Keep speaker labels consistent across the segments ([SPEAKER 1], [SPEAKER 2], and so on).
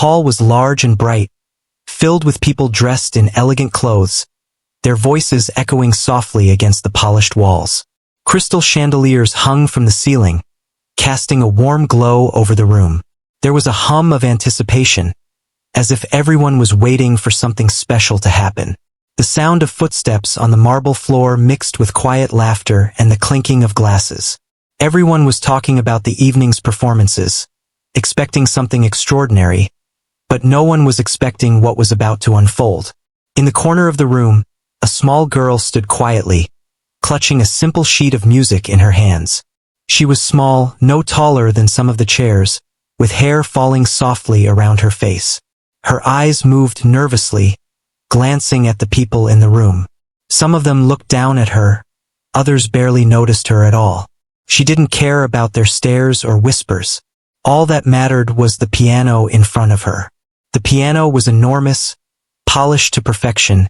[SPEAKER 1] hall was large and bright, filled with people dressed in elegant clothes, their voices echoing softly against the polished walls. Crystal chandeliers hung from the ceiling, casting a warm glow over the room. There was a hum of anticipation, as if everyone was waiting for something special to happen. The sound of footsteps on the marble floor mixed with quiet laughter and the clinking of glasses. Everyone was talking about the evening's performances, expecting something extraordinary, but no one was expecting what was about to unfold. In the corner of the room, a small girl stood quietly, clutching a simple sheet of music in her hands. She was small, no taller than some of the chairs, with hair falling softly around her face. Her eyes moved nervously, glancing at the people in the room. Some of them looked down at her, others barely noticed her at all. She didn't care about their stares or whispers. All that mattered was the piano in front of her. The piano was enormous, polished to perfection,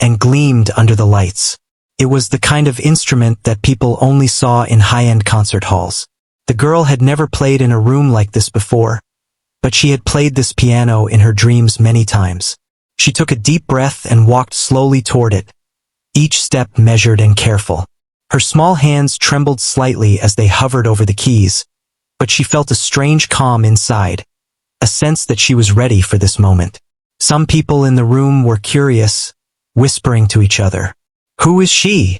[SPEAKER 1] and gleamed under the lights. It was the kind of instrument that people only saw in high-end concert halls. The girl had never played in a room like this before, but she had played this piano in her dreams many times. She took a deep breath and walked slowly toward it, each step measured and careful. Her small hands trembled slightly as they hovered over the keys, but she felt a strange calm inside, a sense that she was ready for this moment. Some people in the room were curious, whispering to each other. "Who is she?"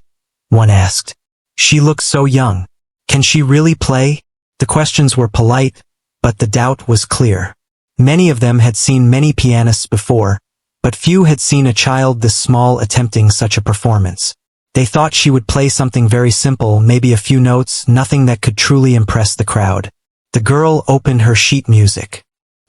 [SPEAKER 1] one asked. "She looks so young. Can she really play?" The questions were polite, but the doubt was clear. Many of them had seen many pianists before, but few had seen a child this small attempting such a performance. They thought she would play something very simple, maybe a few notes, nothing that could truly impress the crowd. The girl opened her sheet music.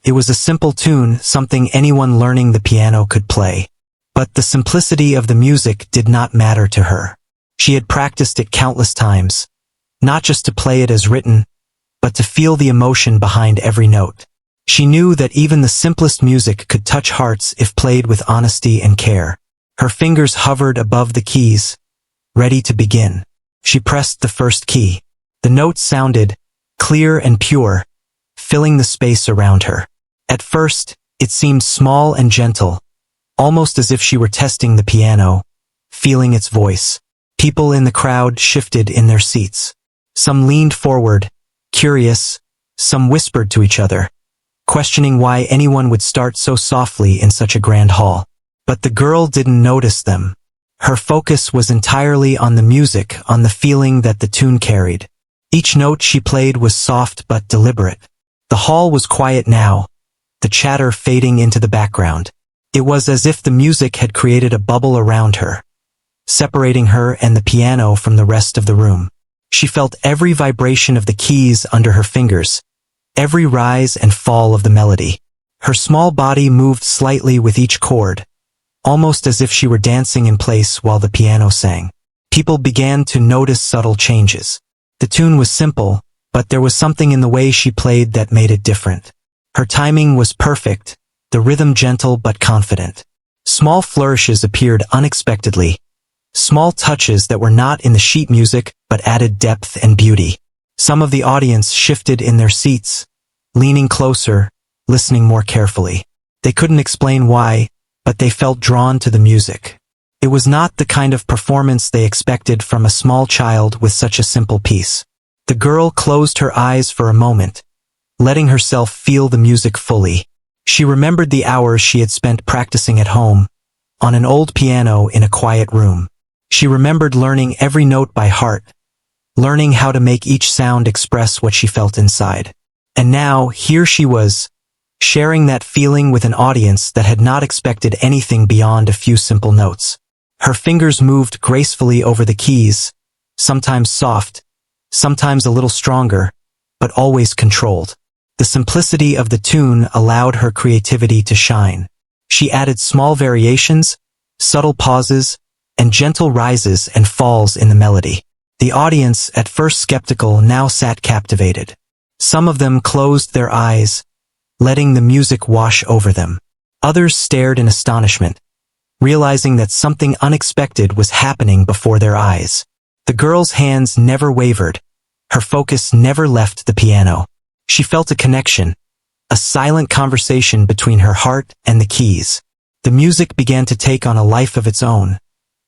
[SPEAKER 1] It was a simple tune, something anyone learning the piano could play. But the simplicity of the music did not matter to her. She had practiced it countless times, not just to play it as written, but to feel the emotion behind every note. She knew that even the simplest music could touch hearts if played with honesty and care. Her fingers hovered above the keys, ready to begin. She pressed the first key. The notes sounded clear and pure, filling the space around her. At first, it seemed small and gentle, almost as if she were testing the piano, feeling its voice. People in the crowd shifted in their seats. Some leaned forward, curious, some whispered to each other, questioning why anyone would start so softly in such a grand hall. But the girl didn't notice them. Her focus was entirely on the music, on the feeling that the tune carried. Each note she played was soft but deliberate. The hall was quiet now, the chatter fading into the background. It was as if the music had created a bubble around her, separating her and the piano from the rest of the room. She felt every vibration of the keys under her fingers, every rise and fall of the melody. Her small body moved slightly with each chord, almost as if she were dancing in place while the piano sang. People began to notice subtle changes. The tune was simple, but there was something in the way she played that made it different. Her timing was perfect, the rhythm gentle but confident. Small flourishes appeared unexpectedly, small touches that were not in the sheet music but added depth and beauty. Some of the audience shifted in their seats, leaning closer, listening more carefully. They couldn't explain why, but they felt drawn to the music. It was not the kind of performance they expected from a small child with such a simple piece. The girl closed her eyes for a moment, letting herself feel the music fully. She remembered the hours she had spent practicing at home, on an old piano in a quiet room. She remembered learning every note by heart, learning how to make each sound express what she felt inside. And now, here she was, sharing that feeling with an audience that had not expected anything beyond a few simple notes. Her fingers moved gracefully over the keys, sometimes soft, sometimes a little stronger, but always controlled. The simplicity of the tune allowed her creativity to shine. She added small variations, subtle pauses, and gentle rises and falls in the melody. The audience, at first skeptical, now sat captivated. Some of them closed their eyes, letting the music wash over them. Others stared in astonishment, realizing that something unexpected was happening before their eyes. The girl's hands never wavered. Her focus never left the piano. She felt a connection, a silent conversation between her heart and the keys. The music began to take on a life of its own,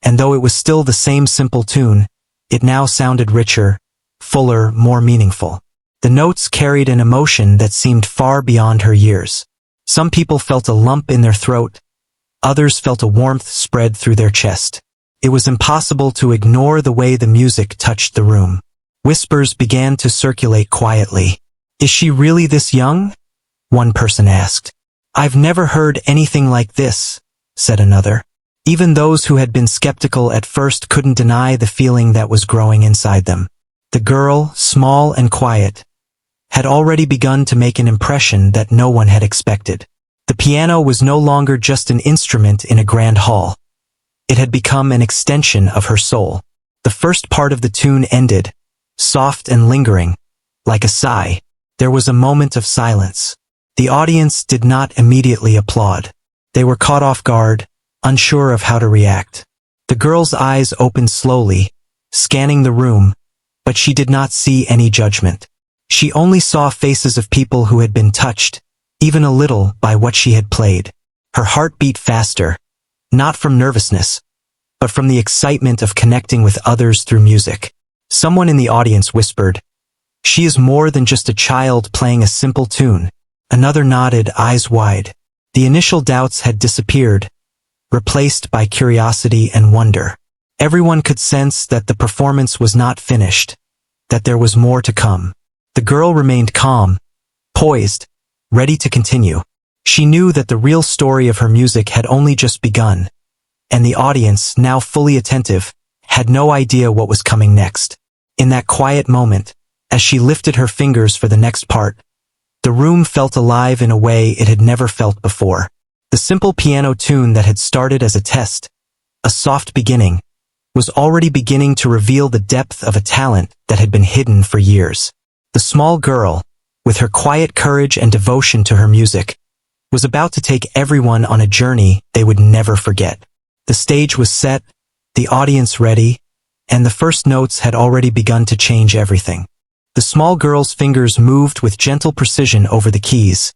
[SPEAKER 1] and though it was still the same simple tune, it now sounded richer, fuller, more meaningful. The notes carried an emotion that seemed far beyond her years. Some people felt a lump in their throat, others felt a warmth spread through their chest. It was impossible to ignore the way the music touched the room. Whispers began to circulate quietly. "Is she really this young?" one person asked. "I've never heard anything like this," said another. Even those who had been skeptical at first couldn't deny the feeling that was growing inside them. The girl, small and quiet, had already begun to make an impression that no one had expected. The piano was no longer just an instrument in a grand hall. It had become an extension of her soul. The first part of the tune ended, soft and lingering, like a sigh. There was a moment of silence. The audience did not immediately applaud. They were caught off guard, unsure of how to react. The girl's eyes opened slowly, scanning the room, but she did not see any judgment. She only saw faces of people who had been touched, even a little, by what she had played. Her heart beat faster, not from nervousness, but from the excitement of connecting with others through music. Someone in the audience whispered, "She is more than just a child playing a simple tune." Another nodded, eyes wide. The initial doubts had disappeared, replaced by curiosity and wonder. Everyone could sense that the performance was not finished, that there was more to come. The girl remained calm, poised, ready to continue. She knew that the real story of her music had only just begun, and the audience, now fully attentive, had no idea what was coming next. In that quiet moment, as she lifted her fingers for the next part, the room felt alive in a way it had never felt before. The simple piano tune that had started as a test, a soft beginning, was already beginning to reveal the depth of a talent that had been hidden for years. The small girl, with her quiet courage and devotion to her music, was about to take everyone on a journey they would never forget. The stage was set, the audience ready, and the first notes had already begun to change everything. The small girl's fingers moved with gentle precision over the keys,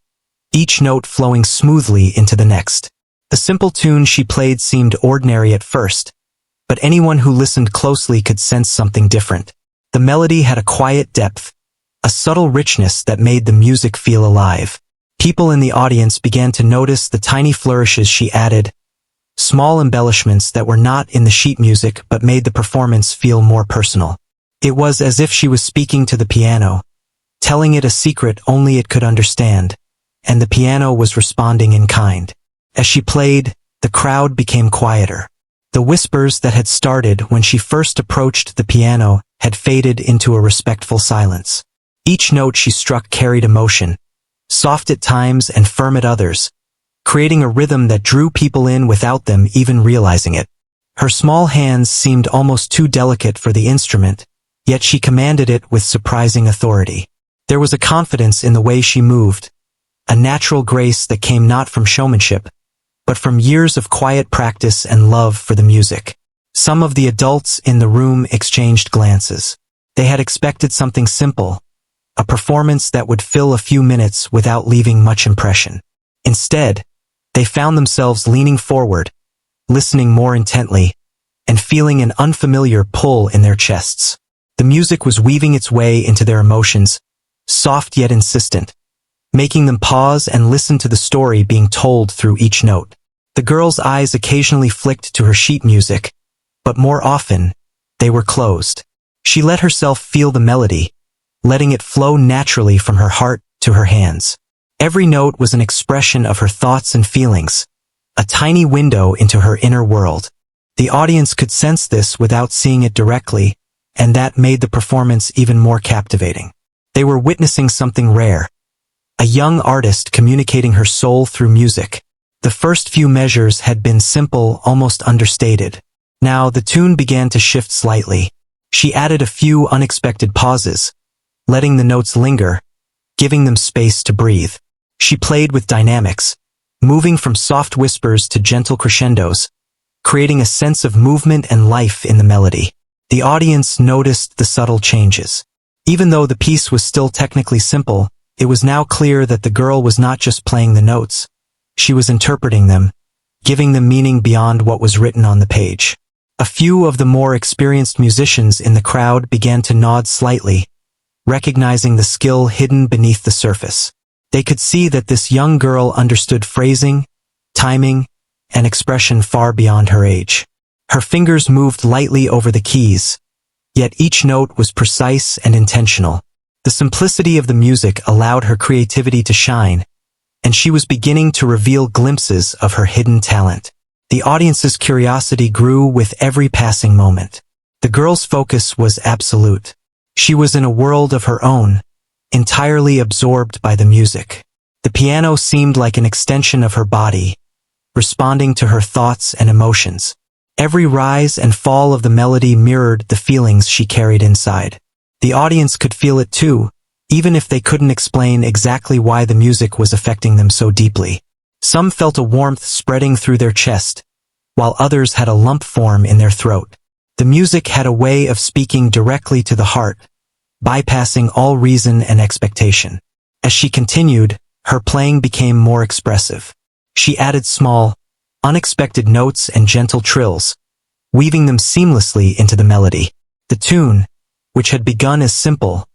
[SPEAKER 1] each note flowing smoothly into the next. The simple tune she played seemed ordinary at first, but anyone who listened closely could sense something different. The melody had a quiet depth, a subtle richness that made the music feel alive. People in the audience began to notice the tiny flourishes she added, small embellishments that were not in the sheet music but made the performance feel more personal. It was as if she was speaking to the piano, telling it a secret only it could understand, and the piano was responding in kind. As she played, the crowd became quieter. The whispers that had started when she first approached the piano had faded into a respectful silence. Each note she struck carried emotion, soft at times and firm at others, creating a rhythm that drew people in without them even realizing it. Her small hands seemed almost too delicate for the instrument, yet she commanded it with surprising authority. There was a confidence in the way she moved, a natural grace that came not from showmanship, but from years of quiet practice and love for the music. Some of the adults in the room exchanged glances. They had expected something simple, a performance that would fill a few minutes without leaving much impression. Instead, they found themselves leaning forward, listening more intently, and feeling an unfamiliar pull in their chests. The music was weaving its way into their emotions, soft yet insistent, making them pause and listen to the story being told through each note. The girl's eyes occasionally flicked to her sheet music, but more often, they were closed. She let herself feel the melody, letting it flow naturally from her heart to her hands. Every note was an expression of her thoughts and feelings, a tiny window into her inner world. The audience could sense this without seeing it directly, and that made the performance even more captivating. They were witnessing something rare, a young artist communicating her soul through music. The first few measures had been simple, almost understated. Now the tune began to shift slightly. She added a few unexpected pauses, letting the notes linger, giving them space to breathe. She played with dynamics, moving from soft whispers to gentle crescendos, creating a sense of movement and life in the melody. The audience noticed the subtle changes. Even though the piece was still technically simple, It was now clear that the girl was not just playing the notes. She was interpreting them, giving them meaning beyond what was written on the page. A few of the more experienced musicians in the crowd began to nod slightly, recognizing the skill hidden beneath the surface. They could see that this young girl understood phrasing, timing, and expression far beyond her age. Her fingers moved lightly over the keys, yet each note was precise and intentional. The simplicity of the music allowed her creativity to shine, and she was beginning to reveal glimpses of her hidden talent. The audience's curiosity grew with every passing moment. The girl's focus was absolute. She was in a world of her own, entirely absorbed by the music. The piano seemed like an extension of her body, responding to her thoughts and emotions. Every rise and fall of the melody mirrored the feelings she carried inside. The audience could feel it too, even if they couldn't explain exactly why the music was affecting them so deeply. Some felt a warmth spreading through their chest, while others had a lump form in their throat. The music had a way of speaking directly to the heart, bypassing all reason and expectation. As she continued, her playing became more expressive. She added small, unexpected notes and gentle trills, weaving them seamlessly into the melody. The tune, which had begun as simple,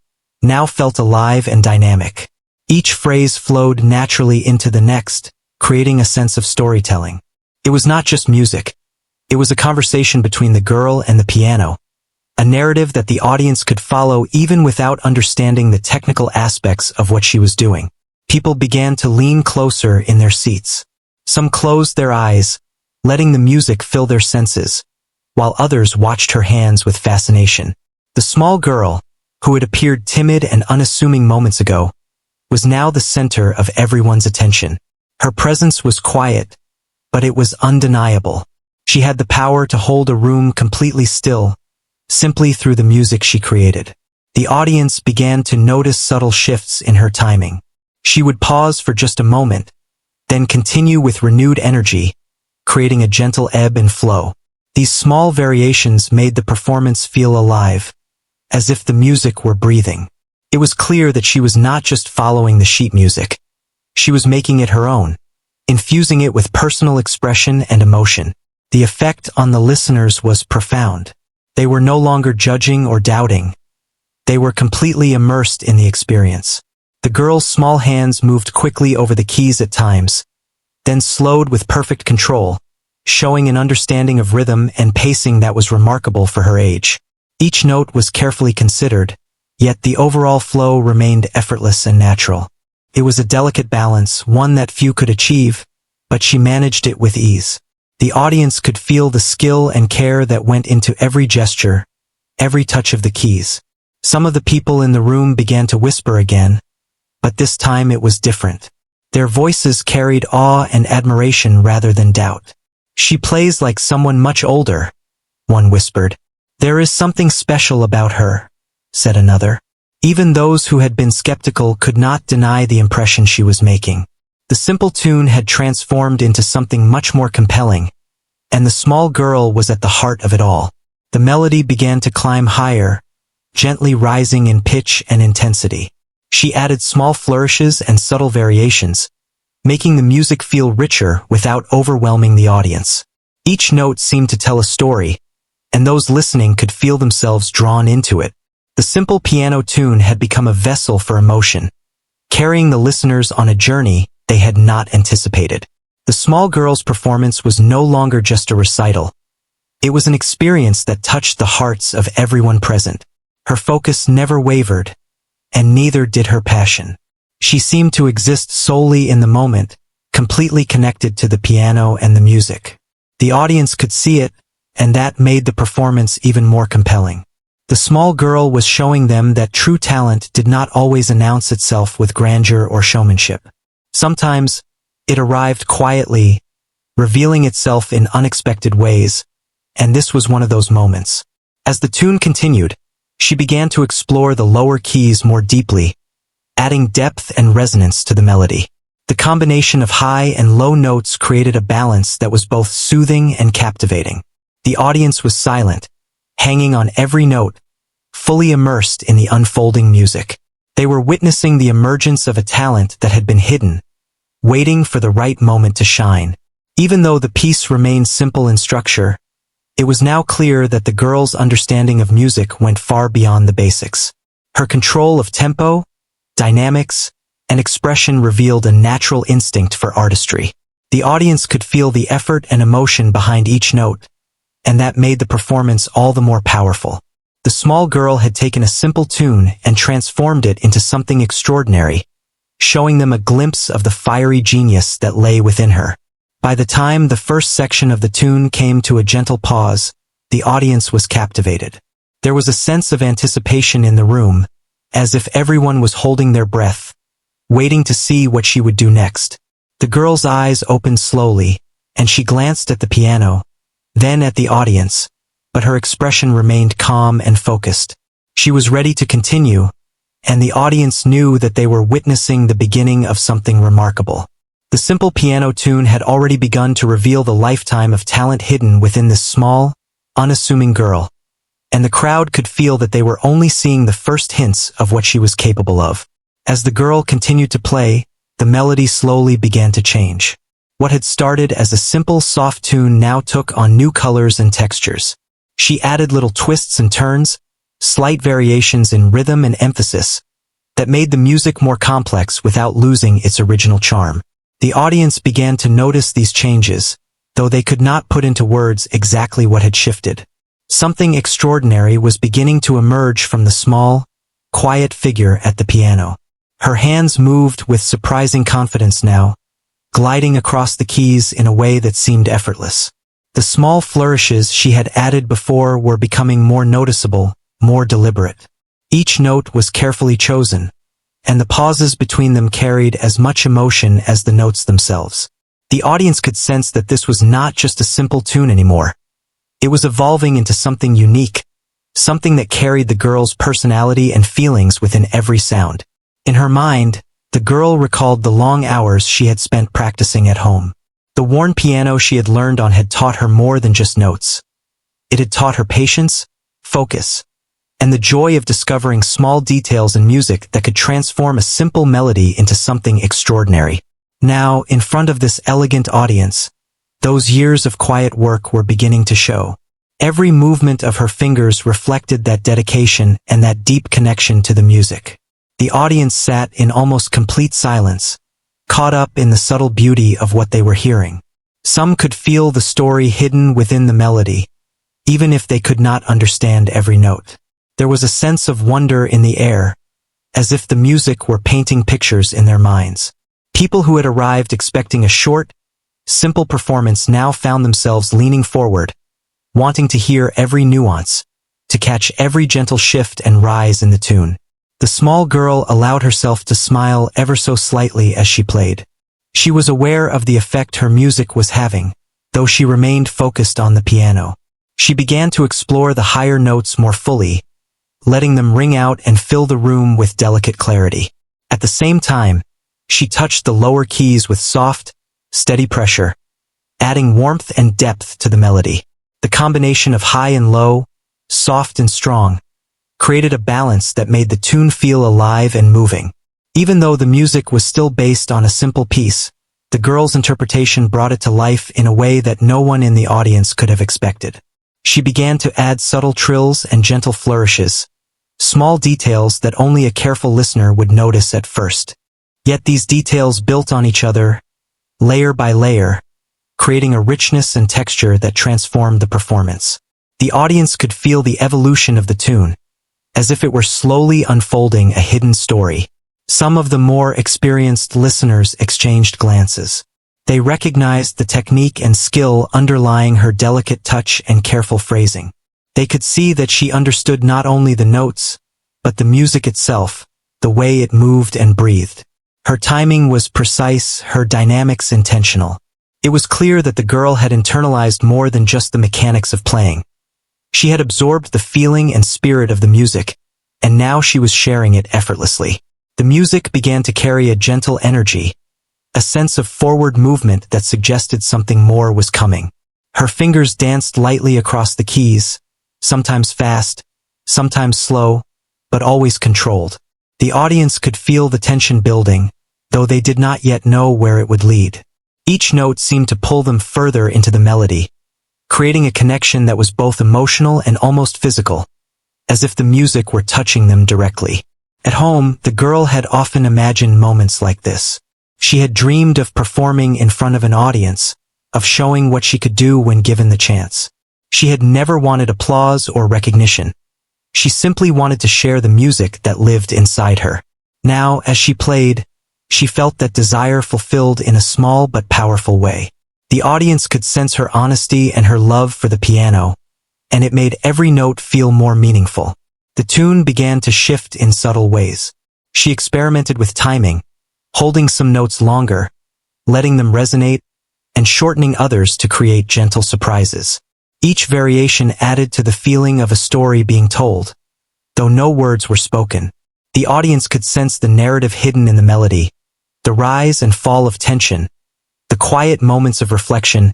[SPEAKER 1] now felt alive and dynamic. Each phrase flowed naturally into the next, creating a sense of storytelling. It was not just music. It was a conversation between the girl and the piano, a narrative that the audience could follow even without understanding the technical aspects of what she was doing. People began to lean closer in their seats. Some closed their eyes, letting the music fill their senses, while others watched her hands with fascination. The small girl, who had appeared timid and unassuming moments ago, was now the center of everyone's attention. Her presence was quiet, but it was undeniable. She had the power to hold a room completely still, simply through the music she created. The audience began to notice subtle shifts in her timing. She would pause for just a moment, then continue with renewed energy, creating a gentle ebb and flow. These small variations made the performance feel alive, as if the music were breathing. It was clear that she was not just following the sheet music. She was making it her own, infusing it with personal expression and emotion. The effect on the listeners was profound. They were no longer judging or doubting. They were completely immersed in the experience. The girl's small hands moved quickly over the keys at times, then slowed with perfect control, showing an understanding of rhythm and pacing that was remarkable for her age. Each note was carefully considered, yet the overall flow remained effortless and natural. It was a delicate balance, one that few could achieve, but she managed it with ease. The audience could feel the skill and care that went into every gesture, every touch of the keys. Some of the people in the room began to whisper again, but this time it was different. Their voices carried awe and admiration rather than doubt. "She plays like someone much older," one whispered. "There is something special about her," said another. Even those who had been skeptical could not deny the impression she was making. The simple tune had transformed into something much more compelling, and the small girl was at the heart of it all. The melody began to climb higher, gently rising in pitch and intensity. She added small flourishes and subtle variations, making the music feel richer without overwhelming the audience. Each note seemed to tell a story, and those listening could feel themselves drawn into it. The simple piano tune had become a vessel for emotion, carrying the listeners on a journey they had not anticipated. The small girl's performance was no longer just a recital. It was an experience that touched the hearts of everyone present. Her focus never wavered, and neither did her passion. She seemed to exist solely in the moment, completely connected to the piano and the music. The audience could see it, and that made the performance even more compelling. The small girl was showing them that true talent did not always announce itself with grandeur or showmanship. Sometimes, it arrived quietly, revealing itself in unexpected ways, and this was one of those moments. As the tune continued, she began to explore the lower keys more deeply, adding depth and resonance to the melody. The combination of high and low notes created a balance that was both soothing and captivating. The audience was silent, hanging on every note, fully immersed in the unfolding music. They were witnessing the emergence of a talent that had been hidden, waiting for the right moment to shine. Even though the piece remained simple in structure, it was now clear that the girl's understanding of music went far beyond the basics. Her control of tempo, dynamics, and expression revealed a natural instinct for artistry. The audience could feel the effort and emotion behind each note, and that made the performance all the more powerful. The small girl had taken a simple tune and transformed it into something extraordinary, showing them a glimpse of the fiery genius that lay within her. By the time the first section of the tune came to a gentle pause, the audience was captivated. There was a sense of anticipation in the room, as if everyone was holding their breath, waiting to see what she would do next. The girl's eyes opened slowly, and she glanced at the piano, then at the audience, but her expression remained calm and focused. She was ready to continue, and the audience knew that they were witnessing the beginning of something remarkable. The simple piano tune had already begun to reveal the lifetime of talent hidden within this small, unassuming girl, and the crowd could feel that they were only seeing the first hints of what she was capable of. As the girl continued to play, the melody slowly began to change. What had started as a simple, soft tune now took on new colors and textures. She added little twists and turns, slight variations in rhythm and emphasis, that made the music more complex without losing its original charm. The audience began to notice these changes, though they could not put into words exactly what had shifted. Something extraordinary was beginning to emerge from the small, quiet figure at the piano. Her hands moved with surprising confidence now, gliding across the keys in a way that seemed effortless. The small flourishes she had added before were becoming more noticeable, more deliberate. Each note was carefully chosen, and the pauses between them carried as much emotion as the notes themselves. The audience could sense that this was not just a simple tune anymore. It was evolving into something unique, something that carried the girl's personality and feelings within every sound. In her mind, the girl recalled the long hours she had spent practicing at home. The worn piano she had learned on had taught her more than just notes. It had taught her patience, focus, and the joy of discovering small details in music that could transform a simple melody into something extraordinary. Now, in front of this elegant audience, those years of quiet work were beginning to show. Every movement of her fingers reflected that dedication and that deep connection to the music. The audience sat in almost complete silence, caught up in the subtle beauty of what they were hearing. Some could feel the story hidden within the melody, even if they could not understand every note. There was a sense of wonder in the air, as if the music were painting pictures in their minds. People who had arrived expecting a short, simple performance now found themselves leaning forward, wanting to hear every nuance, to catch every gentle shift and rise in the tune. The small girl allowed herself to smile ever so slightly as she played. She was aware of the effect her music was having, though she remained focused on the piano. She began to explore the higher notes more fully, letting them ring out and fill the room with delicate clarity. At the same time, she touched the lower keys with soft, steady pressure, adding warmth and depth to the melody. The combination of high and low, soft and strong, created a balance that made the tune feel alive and moving. Even though the music was still based on a simple piece, the girl's interpretation brought it to life in a way that no one in the audience could have expected. She began to add subtle trills and gentle flourishes, small details that only a careful listener would notice at first. Yet these details built on each other, layer by layer, creating a richness and texture that transformed the performance. The audience could feel the evolution of the tune, as if it were slowly unfolding a hidden story. Some of the more experienced listeners exchanged glances. They recognized the technique and skill underlying her delicate touch and careful phrasing. They could see that she understood not only the notes, but the music itself, the way it moved and breathed. Her timing was precise, her dynamics intentional. It was clear that the girl had internalized more than just the mechanics of playing. She had absorbed the feeling and spirit of the music, and now she was sharing it effortlessly. The music began to carry a gentle energy, a sense of forward movement that suggested something more was coming. Her fingers danced lightly across the keys, sometimes fast, sometimes slow, but always controlled. The audience could feel the tension building, though they did not yet know where it would lead. Each note seemed to pull them further into the melody, creating a connection that was both emotional and almost physical, as if the music were touching them directly. At home, the girl had often imagined moments like this. She had dreamed of performing in front of an audience, of showing what she could do when given the chance. She had never wanted applause or recognition. She simply wanted to share the music that lived inside her. Now, as she played, she felt that desire fulfilled in a small but powerful way. The audience could sense her honesty and her love for the piano, and it made every note feel more meaningful. The tune began to shift in subtle ways. She experimented with timing, holding some notes longer, letting them resonate, and shortening others to create gentle surprises. Each variation added to the feeling of a story being told. Though no words were spoken, the audience could sense the narrative hidden in the melody, the rise and fall of tension, the quiet moments of reflection,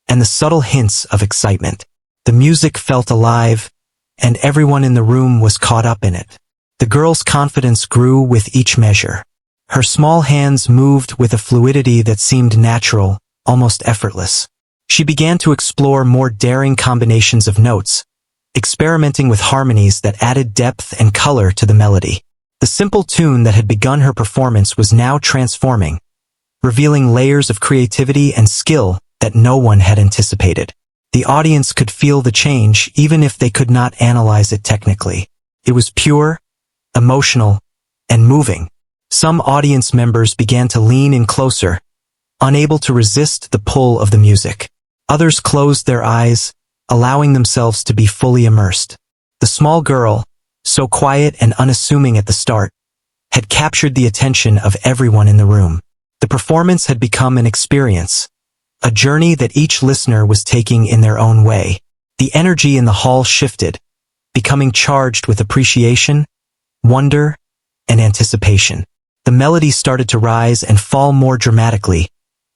[SPEAKER 1] and the subtle hints of excitement. The music felt alive, and everyone in the room was caught up in it. The girl's confidence grew with each measure. Her small hands moved with a fluidity that seemed natural, almost effortless. She began to explore more daring combinations of notes, experimenting with harmonies that added depth and color to the melody. The simple tune that had begun her performance was now transforming, revealing layers of creativity and skill that no one had anticipated. The audience could feel the change even if they could not analyze it technically. It was pure, emotional, and moving. Some audience members began to lean in closer, unable to resist the pull of the music. Others closed their eyes, allowing themselves to be fully immersed. The small girl, so quiet and unassuming at the start, had captured the attention of everyone in the room. The performance had become an experience, a journey that each listener was taking in their own way. The energy in the hall shifted, becoming charged with appreciation, wonder, and anticipation. The melody started to rise and fall more dramatically,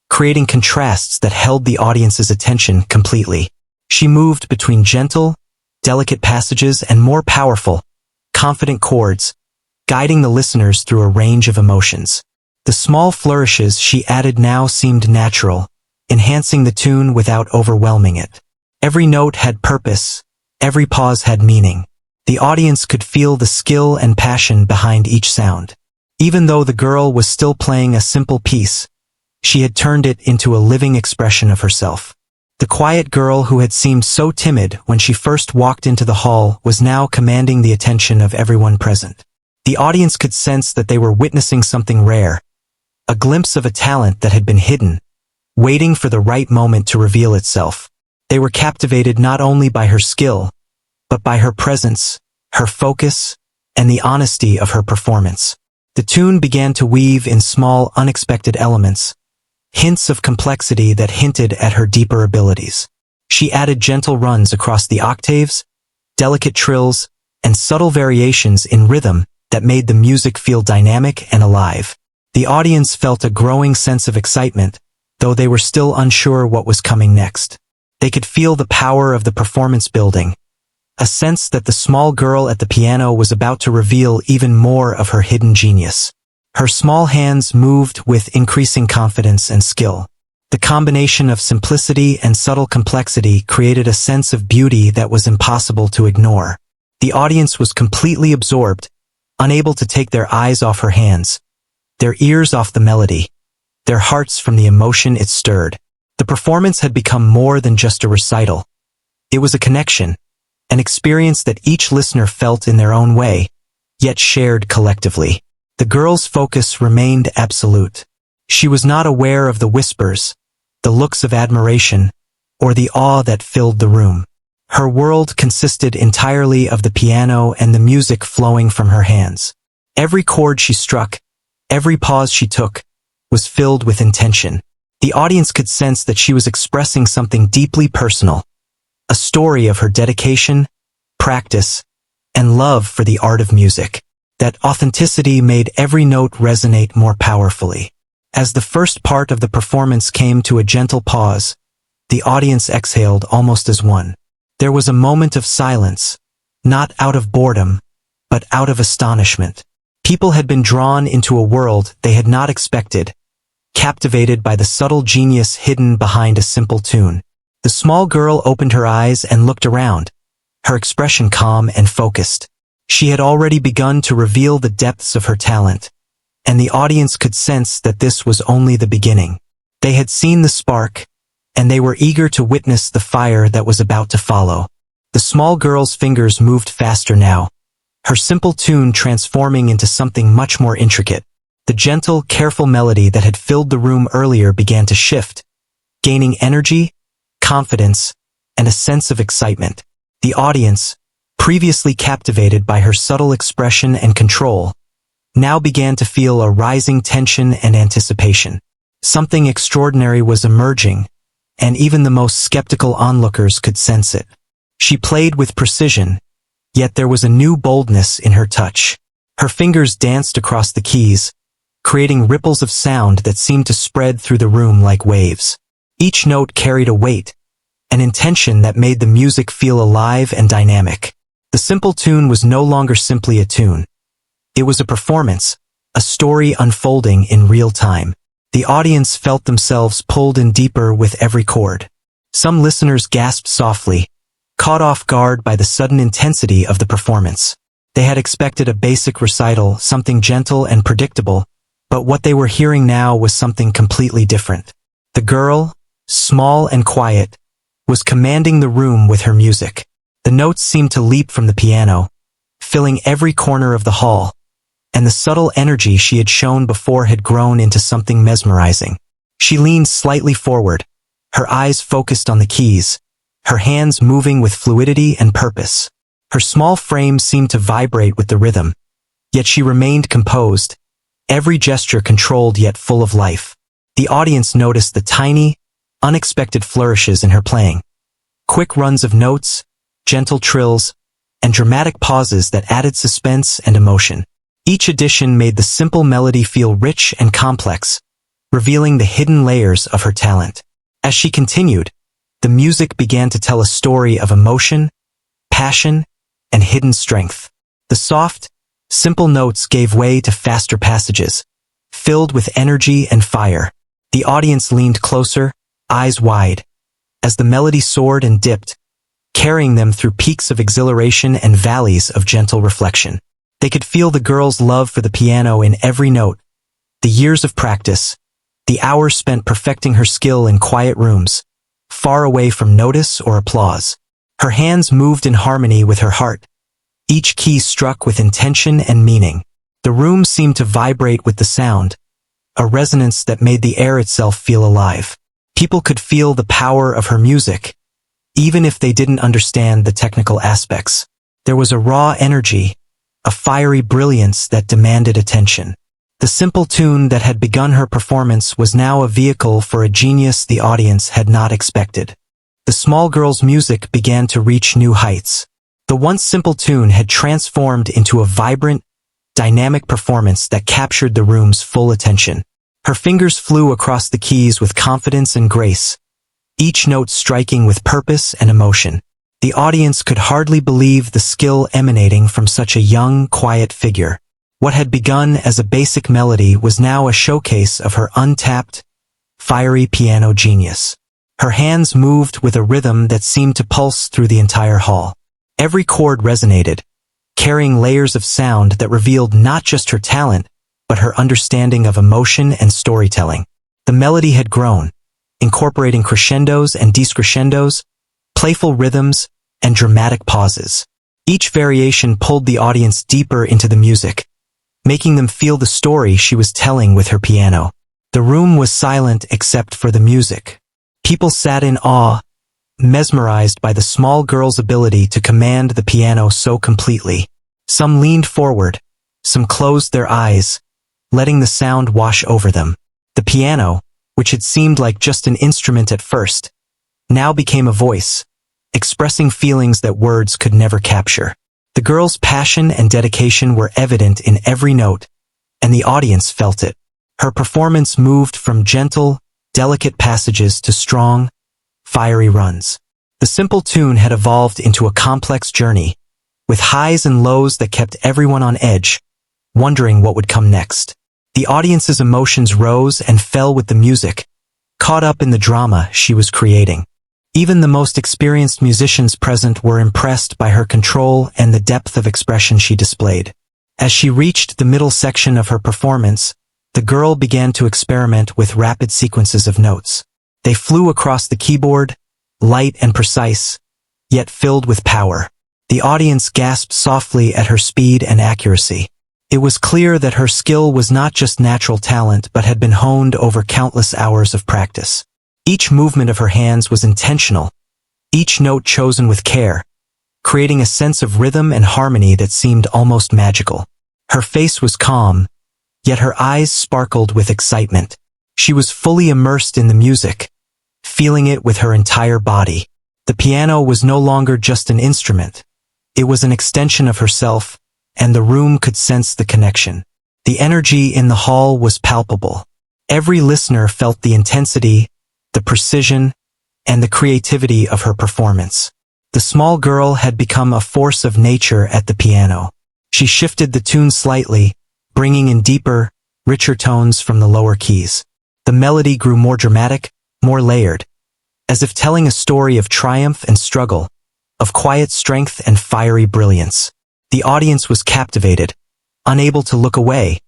[SPEAKER 1] creating contrasts that held the audience's attention completely. She moved between gentle, delicate passages and more powerful, confident chords, guiding the listeners through a range of emotions. The small flourishes she added now seemed natural, enhancing the tune without overwhelming it. Every note had purpose, every pause had meaning. The audience could feel the skill and passion behind each sound. Even though the girl was still playing a simple piece, she had turned it into a living expression of herself. The quiet girl who had seemed so timid when she first walked into the hall was now commanding the attention of everyone present. The audience could sense that they were witnessing something rare, a glimpse of a talent that had been hidden, waiting for the right moment to reveal itself. They were captivated not only by her skill, but by her presence, her focus, and the honesty of her performance. The tune began to weave in small, unexpected elements, hints of complexity that hinted at her deeper abilities. She added gentle runs across the octaves, delicate trills, and subtle variations in rhythm that made the music feel dynamic and alive. The audience felt a growing sense of excitement, though they were still unsure what was coming next. They could feel the power of the performance building, a sense that the small girl at the piano was about to reveal even more of her hidden genius. Her small hands moved with increasing confidence and skill. The combination of simplicity and subtle complexity created a sense of beauty that was impossible to ignore. The audience was completely absorbed, unable to take their eyes off her hands, their ears off the melody, their hearts from the emotion it stirred. The performance had become more than just a recital. It was a connection, an experience that each listener felt in their own way, yet shared collectively. The girl's focus remained absolute. She was not aware of the whispers, the looks of admiration, or the awe that filled the room. Her world consisted entirely of the piano and the music flowing from her hands. Every chord she struck, every pause she took, was filled with intention. The audience could sense that she was expressing something deeply personal, a story of her dedication, practice, and love for the art of music. That authenticity made every note resonate more powerfully. As the first part of the performance came to a gentle pause, the audience exhaled almost as one. There was a moment of silence, not out of boredom, but out of astonishment. People had been drawn into a world they had not expected, captivated by the subtle genius hidden behind a simple tune. The small girl opened her eyes and looked around, her expression calm and focused. She had already begun to reveal the depths of her talent, and the audience could sense that this was only the beginning. They had seen the spark, and they were eager to witness the fire that was about to follow. The small girl's fingers moved faster now, her simple tune transforming into something much more intricate. The gentle, careful melody that had filled the room earlier began to shift, gaining energy, confidence, and a sense of excitement. The audience, previously captivated by her subtle expression and control, now began to feel a rising tension and anticipation. Something extraordinary was emerging, and even the most skeptical onlookers could sense it. She played with precision, yet there was a new boldness in her touch. Her fingers danced across the keys, creating ripples of sound that seemed to spread through the room like waves. Each note carried a weight, an intention that made the music feel alive and dynamic. The simple tune was no longer simply a tune. It was a performance, a story unfolding in real time. The audience felt themselves pulled in deeper with every chord. Some listeners gasped softly, caught off guard by the sudden intensity of the performance. They had expected a basic recital, something gentle and predictable, but what they were hearing now was something completely different. The girl, small and quiet, was commanding the room with her music. The notes seemed to leap from the piano, filling every corner of the hall, and the subtle energy she had shown before had grown into something mesmerizing. She leaned slightly forward, her eyes focused on the keys, her hands moving with fluidity and purpose. Her small frame seemed to vibrate with the rhythm, yet she remained composed, every gesture controlled yet full of life. The audience noticed the tiny, unexpected flourishes in her playing. Quick runs of notes, gentle trills, and dramatic pauses that added suspense and emotion. Each addition made the simple melody feel rich and complex, revealing the hidden layers of her talent. As she continued, the music began to tell a story of emotion, passion, and hidden strength. The soft, simple notes gave way to faster passages, filled with energy and fire. The audience leaned closer, eyes wide, as the melody soared and dipped, carrying them through peaks of exhilaration and valleys of gentle reflection. They could feel the girl's love for the piano in every note, the years of practice, the hours spent perfecting her skill in quiet rooms, far away from notice or applause. Her hands moved in harmony with her heart, each key struck with intention and meaning. The room seemed to vibrate with the sound, a resonance that made the air itself feel alive. People could feel the power of her music, even if they didn't understand the technical aspects. There was a raw energy, a fiery brilliance that demanded attention. The simple tune that had begun her performance was now a vehicle for a genius the audience had not expected. The small girl's music began to reach new heights. The once simple tune had transformed into a vibrant, dynamic performance that captured the room's full attention. Her fingers flew across the keys with confidence and grace, each note striking with purpose and emotion. The audience could hardly believe the skill emanating from such a young, quiet figure. What had begun as a basic melody was now a showcase of her untapped, fiery piano genius. Her hands moved with a rhythm that seemed to pulse through the entire hall. Every chord resonated, carrying layers of sound that revealed not just her talent, but her understanding of emotion and storytelling. The melody had grown, incorporating crescendos and decrescendos, playful rhythms, and dramatic pauses. Each variation pulled the audience deeper into the music, making them feel the story she was telling with her piano. The room was silent except for the music. People sat in awe, mesmerized by the small girl's ability to command the piano so completely. Some leaned forward, some closed their eyes, letting the sound wash over them. The piano, which had seemed like just an instrument at first, now became a voice, expressing feelings that words could never capture. The girl's passion and dedication were evident in every note, and the audience felt it. Her performance moved from gentle, delicate passages to strong, fiery runs. The simple tune had evolved into a complex journey, with highs and lows that kept everyone on edge, wondering what would come next. The audience's emotions rose and fell with the music, caught up in the drama she was creating. Even the most experienced musicians present were impressed by her control and the depth of expression she displayed. As she reached the middle section of her performance, the girl began to experiment with rapid sequences of notes. They flew across the keyboard, light and precise, yet filled with power. The audience gasped softly at her speed and accuracy. It was clear that her skill was not just natural talent but had been honed over countless hours of practice. Each movement of her hands was intentional, each note chosen with care, creating a sense of rhythm and harmony that seemed almost magical. Her face was calm, yet her eyes sparkled with excitement. She was fully immersed in the music, feeling it with her entire body. The piano was no longer just an instrument. It was an extension of herself, and the room could sense the connection. The energy in the hall was palpable. Every listener felt the intensity, the precision, and the creativity of her performance. The small girl had become a force of nature at the piano. She shifted the tune slightly, bringing in deeper, richer tones from the lower keys. The melody grew more dramatic, more layered, as if telling a story of triumph and struggle, of quiet strength and fiery brilliance. The audience was captivated, unable to look away,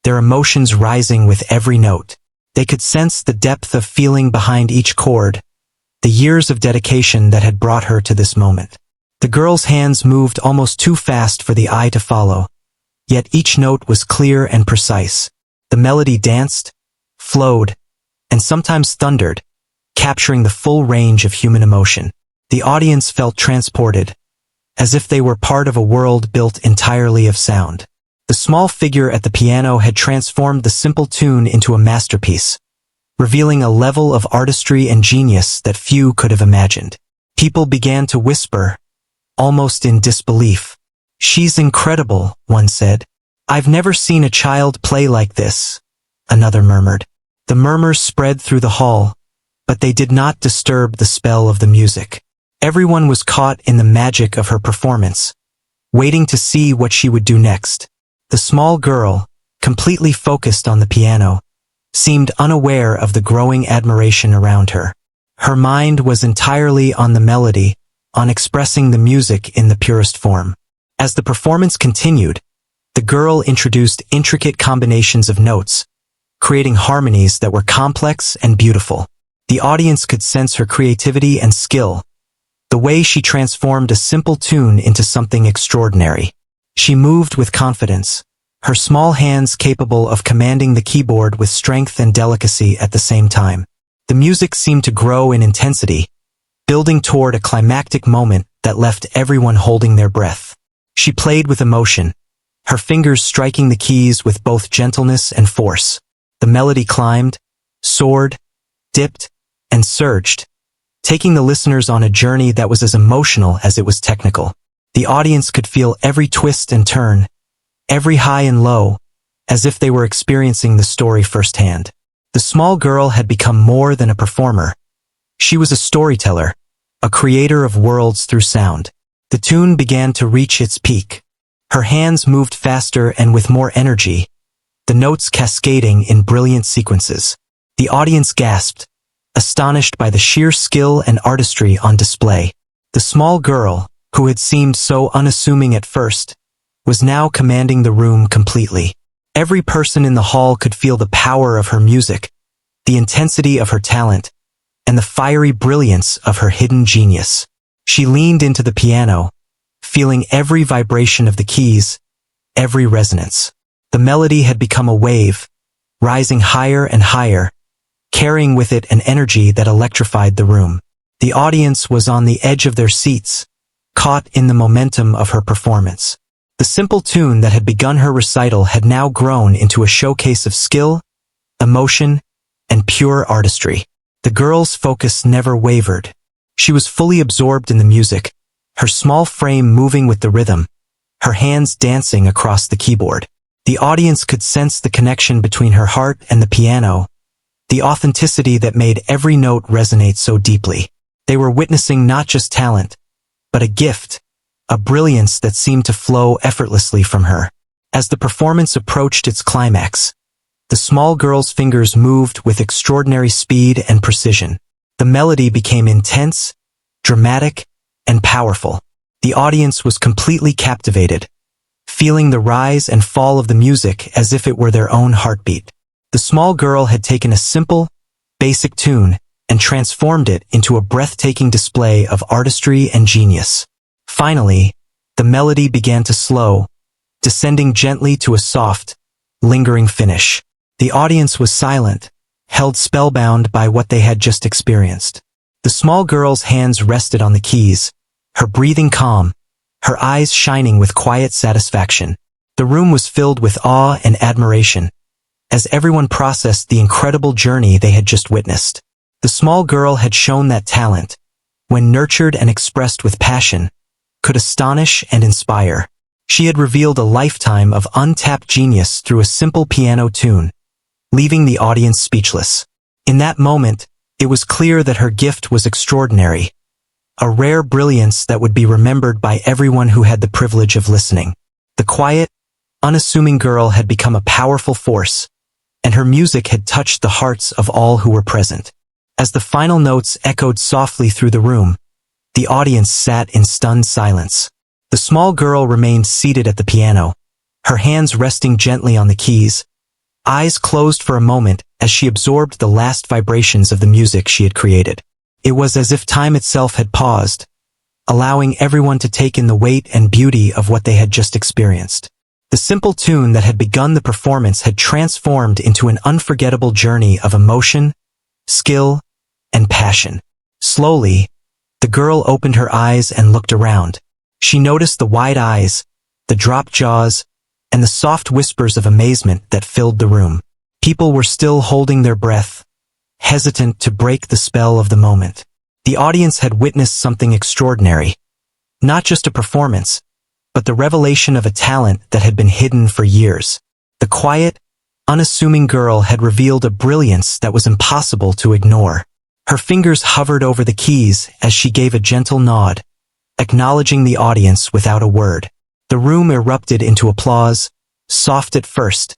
[SPEAKER 1] their emotions rising with every note. They could sense the depth of feeling behind each chord, the years of dedication that had brought her to this moment. The girl's hands moved almost too fast for the eye to follow, yet each note was clear and precise. The melody danced, flowed, and sometimes thundered, capturing the full range of human emotion. The audience felt transported, as if they were part of a world built entirely of sound. The small figure at the piano had transformed the simple tune into a masterpiece, revealing a level of artistry and genius that few could have imagined. People began to whisper, almost in disbelief. "She's incredible," one said. "I've never seen a child play like this," another murmured. The murmurs spread through the hall, but they did not disturb the spell of the music. Everyone was caught in the magic of her performance, waiting to see what she would do next. The small girl, completely focused on the piano, seemed unaware of the growing admiration around her. Her mind was entirely on the melody, on expressing the music in the purest form. As the performance continued, the girl introduced intricate combinations of notes, creating harmonies that were complex and beautiful. The audience could sense her creativity and skill, the way she transformed a simple tune into something extraordinary. She moved with confidence, her small hands capable of commanding the keyboard with strength and delicacy at the same time. The music seemed to grow in intensity, building toward a climactic moment that left everyone holding their breath. She played with emotion, her fingers striking the keys with both gentleness and force. The melody climbed, soared, dipped, and surged, taking the listeners on a journey that was as emotional as it was technical. The audience could feel every twist and turn, every high and low, as if they were experiencing the story firsthand. The small girl had become more than a performer. She was a storyteller, a creator of worlds through sound. The tune began to reach its peak. Her hands moved faster and with more energy, the notes cascading in brilliant sequences. The audience gasped, astonished by the sheer skill and artistry on display. The small girl, who had seemed so unassuming at first, was now commanding the room completely. Every person in the hall could feel the power of her music, the intensity of her talent, and the fiery brilliance of her hidden genius. She leaned into the piano, feeling every vibration of the keys, every resonance. The melody had become a wave, rising higher and higher, carrying with it an energy that electrified the room. The audience was on the edge of their seats, caught in the momentum of her performance. The simple tune that had begun her recital had now grown into a showcase of skill, emotion, and pure artistry. The girl's focus never wavered. She was fully absorbed in the music, her small frame moving with the rhythm, her hands dancing across the keyboard. The audience could sense the connection between her heart and the piano, the authenticity that made every note resonate so deeply. They were witnessing not just talent, but a gift, a brilliance that seemed to flow effortlessly from her. As the performance approached its climax, the small girl's fingers moved with extraordinary speed and precision. The melody became intense, dramatic, and powerful. The audience was completely captivated, feeling the rise and fall of the music as if it were their own heartbeat. The small girl had taken a simple, basic tune and transformed it into a breathtaking display of artistry and genius. Finally, the melody began to slow, descending gently to a soft, lingering finish. The audience was silent, held spellbound by what they had just experienced. The small girl's hands rested on the keys, her breathing calm, her eyes shining with quiet satisfaction. The room was filled with awe and admiration, as everyone processed the incredible journey they had just witnessed. The small girl had shown that talent, when nurtured and expressed with passion, could astonish and inspire. She had revealed a lifetime of untapped genius through a simple piano tune, leaving the audience speechless. In that moment, it was clear that her gift was extraordinary, a rare brilliance that would be remembered by everyone who had the privilege of listening. The quiet, unassuming girl had become a powerful force, and her music had touched the hearts of all who were present. As the final notes echoed softly through the room, the audience sat in stunned silence. The small girl remained seated at the piano, her hands resting gently on the keys, eyes closed for a moment as she absorbed the last vibrations of the music she had created. It was as if time itself had paused, allowing everyone to take in the weight and beauty of what they had just experienced. The simple tune that had begun the performance had transformed into an unforgettable journey of emotion, skill, and passion. Slowly, the girl opened her eyes and looked around. She noticed the wide eyes, the dropped jaws, and the soft whispers of amazement that filled the room. People were still holding their breath, hesitant to break the spell of the moment. The audience had witnessed something extraordinary. Not just a performance, but the revelation of a talent that had been hidden for years. The quiet, unassuming girl had revealed a brilliance that was impossible to ignore. Her fingers hovered over the keys as she gave a gentle nod, acknowledging the audience without a word. The room erupted into applause, soft at first,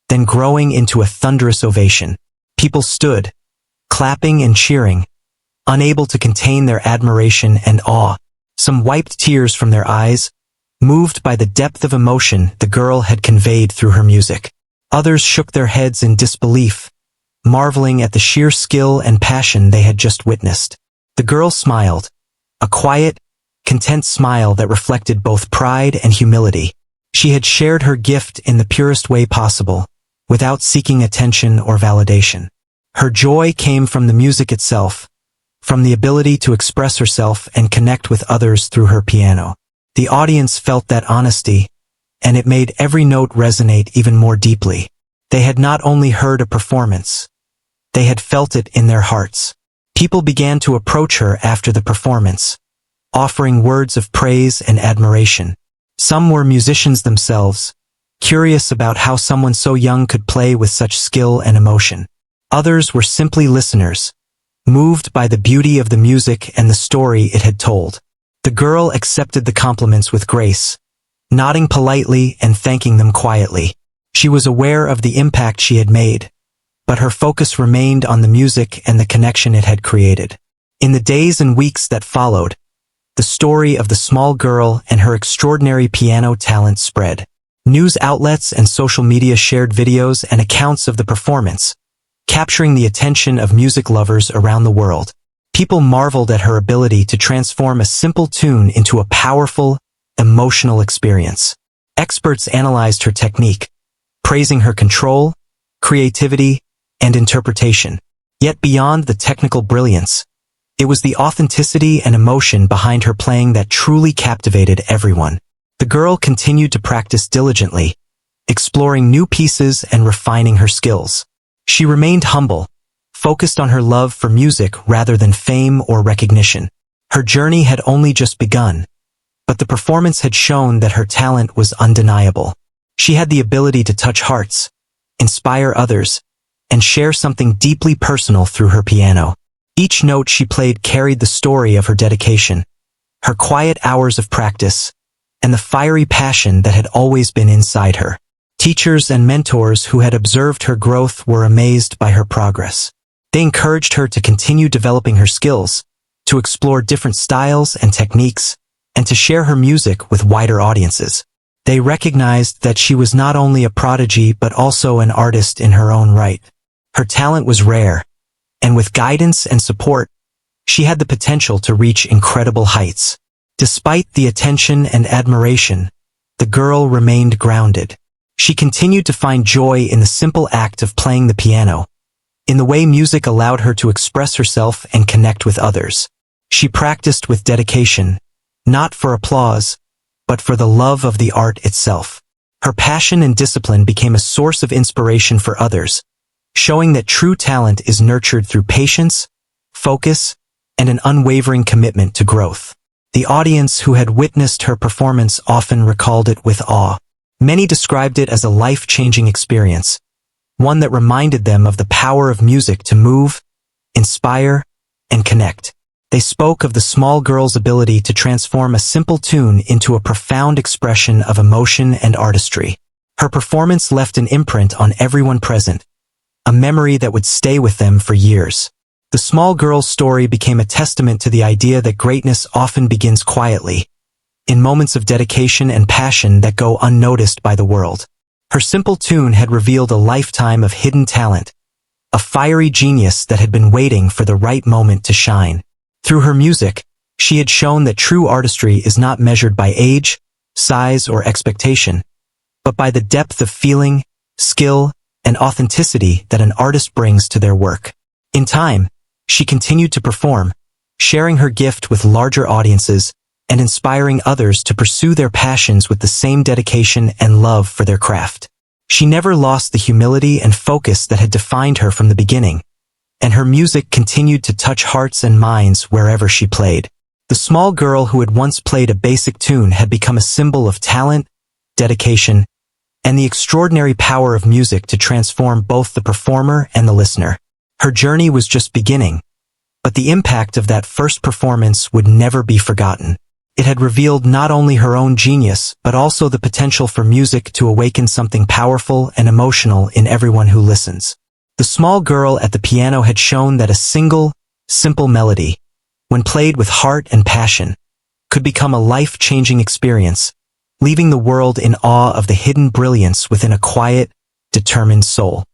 [SPEAKER 1] then growing into a thunderous ovation. People stood, clapping and cheering, unable to contain their admiration and awe. Some wiped tears from their eyes, moved by the depth of emotion the girl had conveyed through her music. Others shook their heads in disbelief, marveling at the sheer skill and passion they had just witnessed. The girl smiled, a quiet, content smile that reflected both pride and humility. She had shared her gift in the purest way possible, without seeking attention or validation. Her joy came from the music itself, from the ability to express herself and connect with others through her piano. The audience felt that honesty, and it made every note resonate even more deeply. They had not only heard a performance, they had felt it in their hearts. People began to approach her after the performance, offering words of praise and admiration. Some were musicians themselves, curious about how someone so young could play with such skill and emotion. Others were simply listeners, moved by the beauty of the music and the story it had told. The girl accepted the compliments with grace, nodding politely and thanking them quietly. She was aware of the impact she had made, but her focus remained on the music and the connection it had created. In the days and weeks that followed, the story of the small girl and her extraordinary piano talent spread. News outlets and social media shared videos and accounts of the performance, capturing the attention of music lovers around the world. People marveled at her ability to transform a simple tune into a powerful, emotional experience. Experts analyzed her technique, praising her control, creativity, and interpretation. Yet beyond the technical brilliance, it was the authenticity and emotion behind her playing that truly captivated everyone. The girl continued to practice diligently, exploring new pieces and refining her skills. She remained humble, focused on her love for music rather than fame or recognition. Her journey had only just begun, but the performance had shown that her talent was undeniable. She had the ability to touch hearts, inspire others, and share something deeply personal through her piano. Each note she played carried the story of her dedication, her quiet hours of practice, and the fiery passion that had always been inside her. Teachers and mentors who had observed her growth were amazed by her progress. They encouraged her to continue developing her skills, to explore different styles and techniques, and to share her music with wider audiences. They recognized that she was not only a prodigy but also an artist in her own right. Her talent was rare, and with guidance and support, she had the potential to reach incredible heights. Despite the attention and admiration, the girl remained grounded. She continued to find joy in the simple act of playing the piano, in the way music allowed her to express herself and connect with others. She practiced with dedication, not for applause, but for the love of the art itself. Her passion and discipline became a source of inspiration for others, showing that true talent is nurtured through patience, focus, and an unwavering commitment to growth. The audience who had witnessed her performance often recalled it with awe. Many described it as a life-changing experience, one that reminded them of the power of music to move, inspire, and connect. They spoke of the small girl's ability to transform a simple tune into a profound expression of emotion and artistry. Her performance left an imprint on everyone present, a memory that would stay with them for years. The small girl's story became a testament to the idea that greatness often begins quietly, in moments of dedication and passion that go unnoticed by the world. Her simple tune had revealed a lifetime of hidden talent, a fiery genius that had been waiting for the right moment to shine. Through her music, she had shown that true artistry is not measured by age, size, or expectation, but by the depth of feeling, skill, and authenticity that an artist brings to their work. In time, she continued to perform, sharing her gift with larger audiences and inspiring others to pursue their passions with the same dedication and love for their craft. She never lost the humility and focus that had defined her from the beginning, and her music continued to touch hearts and minds wherever she played. The small girl who had once played a basic tune had become a symbol of talent, dedication, and the extraordinary power of music to transform both the performer and the listener. Her journey was just beginning, but the impact of that first performance would never be forgotten. It had revealed not only her own genius, but also the potential for music to awaken something powerful and emotional in everyone who listens. The small girl at the piano had shown that a single, simple melody, when played with heart and passion, could become a life-changing experience, leaving the world in awe of the hidden brilliance within a quiet, determined soul.